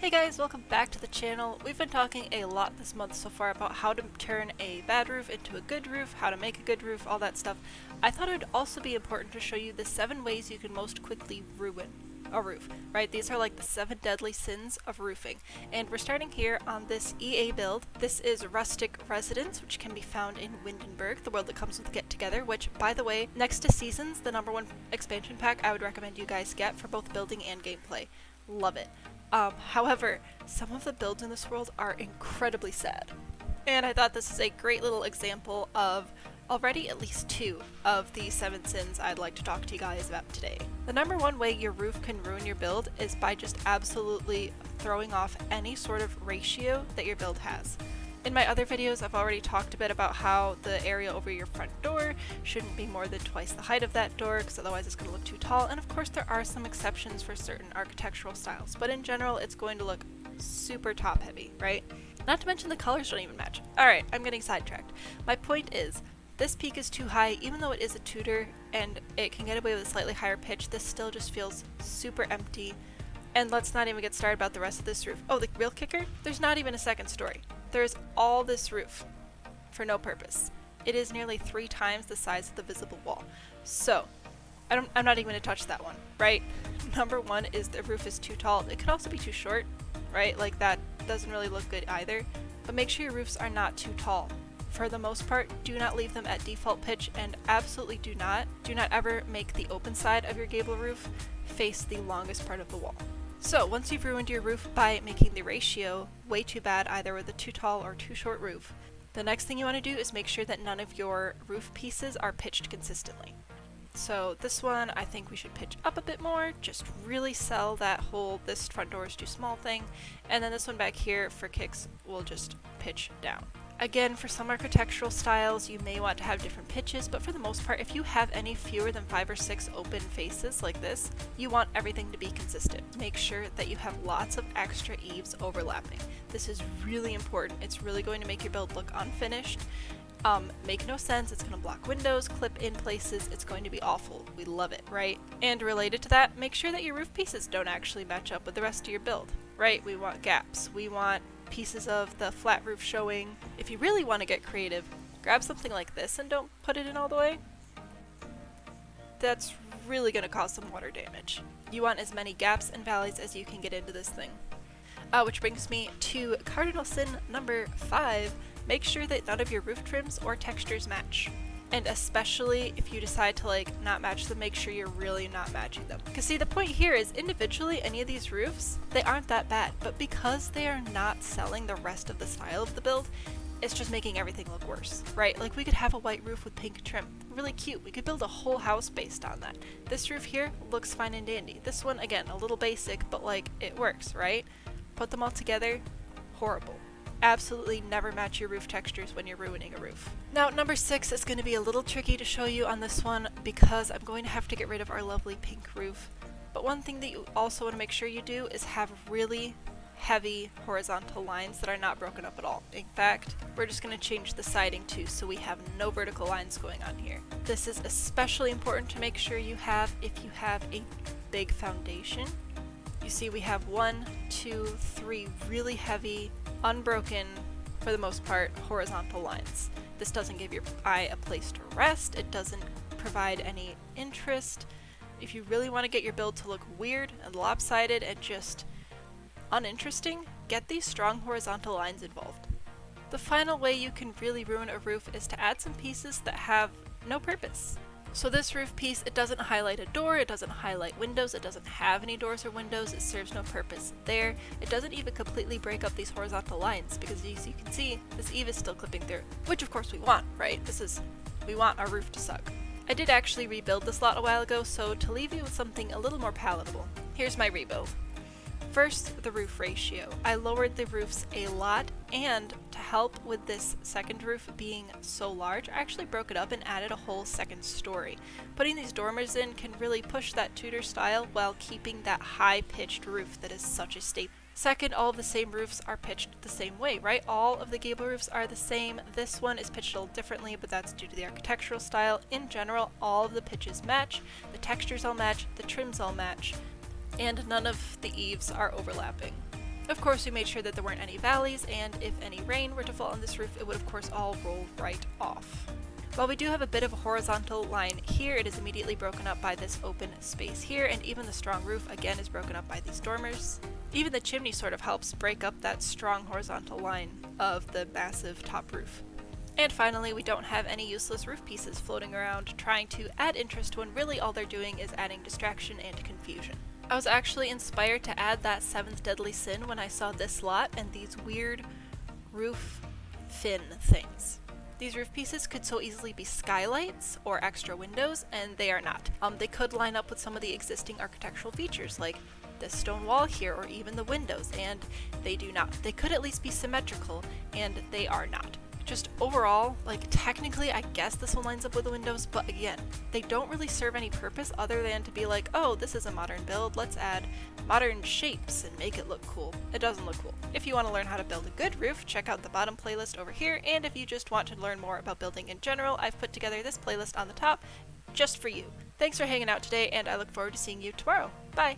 Hey guys, welcome back to the channel. We've been talking a lot this month so far about how to turn a bad roof into a good roof, how to make a good roof, all that stuff. I thought it would also be important to show you the 7 ways you can most quickly ruin a roof, right? These are like the 7 deadly sins of roofing. And we're starting here on this EA build. This is Rustic Residence, which can be found in Windenburg, the world that comes with Get Together, which, by the way, next to Seasons, the #1 expansion pack I would recommend you guys get for both building and gameplay. Love it. However, some of the builds in this world are incredibly sad. And I thought this is a great little example of already at least 2 of the 7 sins I'd like to talk to you guys about today. The #1 way your roof can ruin your build is by just absolutely throwing off any sort of ratio that your build has. In my other videos, I've already talked a bit about how the area over your front door shouldn't be more than twice the height of that door, because otherwise it's going to look too tall, and of course there are some exceptions for certain architectural styles, but in general it's going to look super top heavy, right? Not to mention the colors don't even match. Alright, I'm getting sidetracked. My point is, this peak is too high. Even though it is a Tudor and it can get away with a slightly higher pitch, this still just feels super empty. And let's not even get started about the rest of this roof. Oh, the real kicker? There's not even a second story. There's all this roof for no purpose. It is nearly 3 times the size of the visible wall. So, I'm not even going to touch that one, right? #1 is the roof is too tall. It could also be too short, right? Like that doesn't really look good either. But make sure your roofs are not too tall. For the most part, do not leave them at default pitch, and absolutely do not ever make the open side of your gable roof face the longest part of the wall. So once you've ruined your roof by making the ratio way too bad, either with a too tall or too short roof, the next thing you want to do is make sure that none of your roof pieces are pitched consistently. So this one, I think we should pitch up a bit more, just really sell that whole this front door is too small thing, and then this one back here for kicks will just pitch down. Again, for some architectural styles, you may want to have different pitches, but for the most part, if you have any fewer than 5 or 6 open faces like this, you want everything to be consistent. Make sure that you have lots of extra eaves overlapping. This is really important. It's really going to make your build look unfinished. Make no sense. It's going to block windows, clip in places. It's going to be awful. We love it, right? And related to that, make sure that your roof pieces don't actually match up with the rest of your build, right? We want gaps. We want pieces of the flat roof showing. If you really want to get creative, grab something like this and don't put it in all the way. That's really going to cause some water damage. You want as many gaps and valleys as you can get into this thing. Which brings me to cardinal sin #5. Make sure that none of your roof trims or textures match. And especially if you decide to not match them, make sure you're really not matching them. Because see, the point here is individually any of these roofs, they aren't that bad, but because they are not selling the rest of the style of the build, it's just making everything look worse, right? Like we could have a white roof with pink trim, really cute. We could build a whole house based on that. This roof here looks fine and dandy. This one, again, a little basic, but it works, right? Put them all together, horrible. Absolutely never match your roof textures when you're ruining a roof. Now, #6 is going to be a little tricky to show you on this one because I'm going to have to get rid of our lovely pink roof. But one thing that you also want to make sure you do is have really heavy horizontal lines that are not broken up at all. In fact, we're just going to change the siding too, so we have no vertical lines going on here. This is especially important to make sure you have if you have a big foundation. You see we have 1, 2, 3 really heavy, unbroken, for the most part, horizontal lines. This doesn't give your eye a place to rest. It doesn't provide any interest. If you really want to get your build to look weird and lopsided and just uninteresting, get these strong horizontal lines involved. The final way you can really ruin a roof is to add some pieces that have no purpose. So this roof piece, it doesn't highlight a door, it doesn't highlight windows, it doesn't have any doors or windows, it serves no purpose there. It doesn't even completely break up these horizontal lines because as you can see, this eave is still clipping through, which of course we want, right? We want our roof to suck. I did actually rebuild this lot a while ago, so to leave you with something a little more palatable, here's my rebuild. First, the roof ratio. I lowered the roofs a lot, and to help with this second roof being so large, I actually broke it up and added a whole second story. Putting these dormers in can really push that Tudor style while keeping that high-pitched roof that is such a staple. Second, all of the same roofs are pitched the same way, right? All of the gable roofs are the same. This one is pitched a little differently, but that's due to the architectural style. In general, all of the pitches match, the textures all match, the trims all match, and none of the eaves are overlapping. Of course, course, we made sure that there weren't any valleys, and if any rain were to fall on this roof, it would of course all roll right off. While we do have a bit of a horizontal line here, it is immediately broken up by this open space here, and even the strong roof again is broken up by these dormers. Even the chimney sort of helps break up that strong horizontal line of the massive top roof. And finally, we don't have any useless roof pieces floating around trying to add interest when really all they're doing is adding distraction and confusion. I was actually inspired to add that 7th deadly sin when I saw this lot and these weird roof fin things. These roof pieces could so easily be skylights or extra windows, and they are not. They could line up with some of the existing architectural features like this stone wall here or even the windows, and they do not. They could at least be symmetrical, and they are not. Just overall, like technically I guess this one lines up with the windows, but again, they don't really serve any purpose other than to be like, oh, this is a modern build, let's add modern shapes and make it look cool. It doesn't look cool. If you want to learn how to build a good roof, check out the bottom playlist over here, and if you just want to learn more about building in general, I've put together this playlist on the top just for you. Thanks for hanging out today, and I look forward to seeing you tomorrow. Bye!